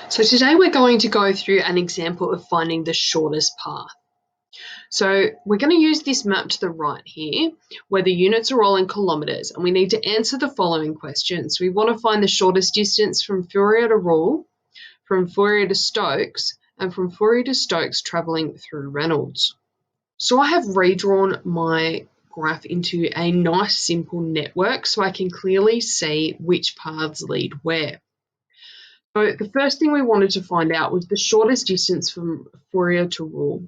So today we're going to go through an example of finding the shortest path. So we're going to use this map to the right here, where the units are all in kilometres, and we need to answer the following questions. We want to find the shortest distance from Fourier to Rule, from Fourier to Stokes, and from Fourier to Stokes travelling through Reynolds. So I have redrawn my graph into a nice simple network so I can clearly see which paths lead where. So the first thing we wanted to find out was the shortest distance from Fourier to Rule.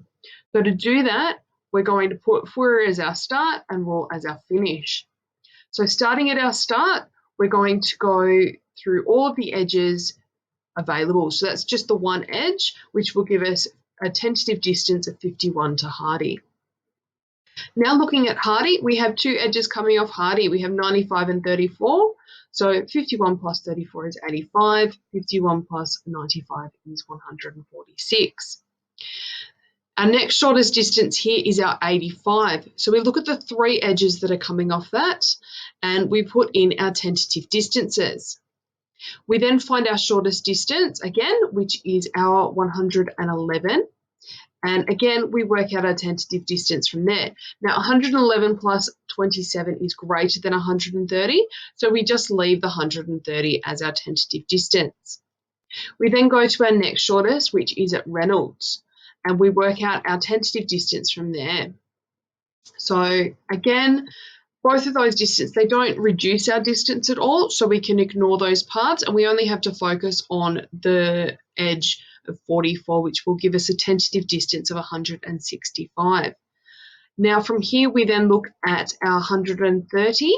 So to do that, we're going to put Fourier as our start and Rule as our finish. So starting at our start, we're going to go through all of the edges available. So that's just the one edge, which will give us a tentative distance of 51 to Hardy. Now looking at Hardy, we have two edges coming off Hardy. We have 95 and 34. So 51 plus 34 is 85. 51 plus 95 is 146. Our next shortest distance here is our 85. So we look at the three edges that are coming off that, and we put in our tentative distances. We then find our shortest distance again, which is our 111. And again, we work out our tentative distance from there. Now, 111 plus 27 is greater than 130, so we just leave the 130 as our tentative distance. We then go to our next shortest, which is at Reynolds, and we work out our tentative distance from there. So again, both of those distances, they don't reduce our distance at all, so we can ignore those parts, and we only have to focus on the edge of 44, which will give us a tentative distance of 165. Now from here, we then look at our 130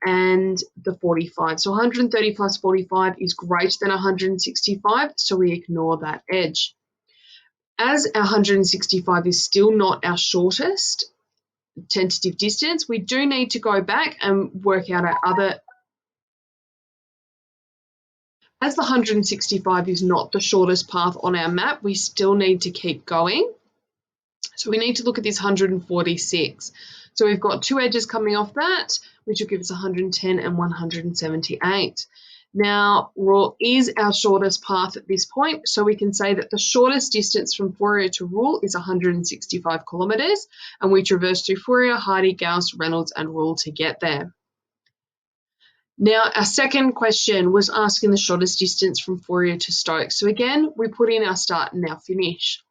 and the 45. So 130 plus 45 is greater than 165, so we ignore that edge. As our 165 is still not our shortest tentative distance, we do need to go back and work out our other. As the 165 is not the shortest path on our map, we still need to keep going. So we need to look at this 146. So we've got two edges coming off that, which will give us 110 and 178. Now, Rule is our shortest path at this point, so we can say that the shortest distance from Fourier to Rule is 165 kilometres, and we traverse through Fourier, Hardy, Gauss, Reynolds, and Rule to get there. Now, our second question was asking the shortest distance from Fourier to Stokes. So again, we put in our start and our finish.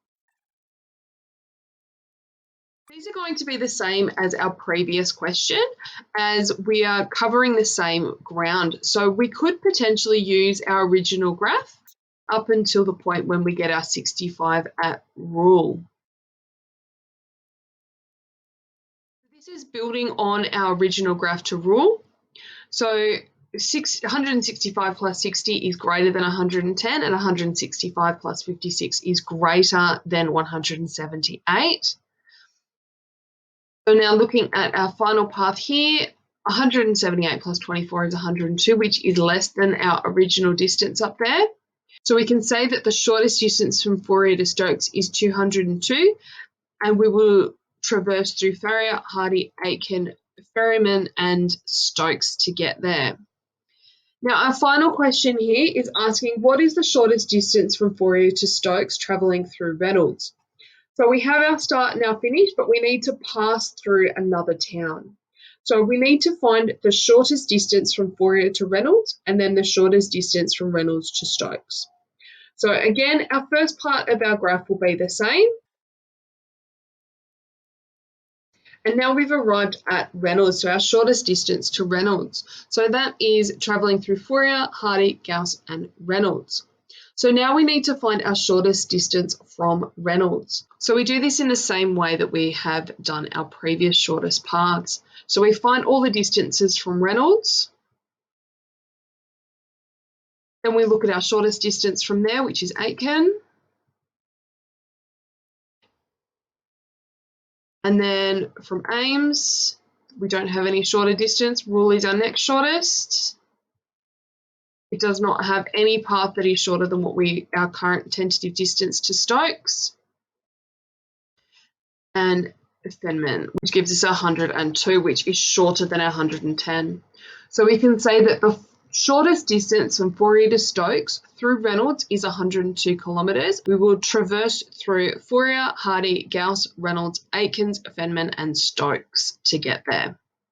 These are going to be the same as our previous question, as we are covering the same ground. So we could potentially use our original graph up until the point when we get our 65 at Rule. This is building on our original graph to Rule. So 165 plus 60 is greater than 110, and 165 plus 56 is greater than 178. So now looking at our final path here, 178 plus 24 is 102, which is less than our original distance up there. So we can say that the shortest distance from Fourier to Stokes is 202, and we will traverse through Fourier, Hardy, Aitken, Ferryman, and Stokes to get there. Now, our final question here is asking, what is the shortest distance from Fourier to Stokes travelling through Reynolds? So we have our start and our finish, but we need to pass through another town. So we need to find the shortest distance from Fourier to Reynolds, and then the shortest distance from Reynolds to Stokes. So again, our first part of our graph will be the same. And now we've arrived at Reynolds, so our shortest distance to Reynolds. So that is travelling through Fourier, Hardy, Gauss, and Reynolds. So now we need to find our shortest distance from Reynolds. So we do this in the same way that we have done our previous shortest paths. So we find all the distances from Reynolds. Then we look at our shortest distance from there, which is Aitken. And then from Ames, we don't have any shorter distance. Rule is our next shortest. It does not have any path that is shorter than our current tentative distance to Stokes. And Fenman, which gives us 102, which is shorter than our 110. So we can say that the Shortest distance from Fourier to Stokes through Reynolds is 102 kilometres. We will traverse through Fourier, Hardy, Gauss, Reynolds, Aikens, Feynman and Stokes to get there.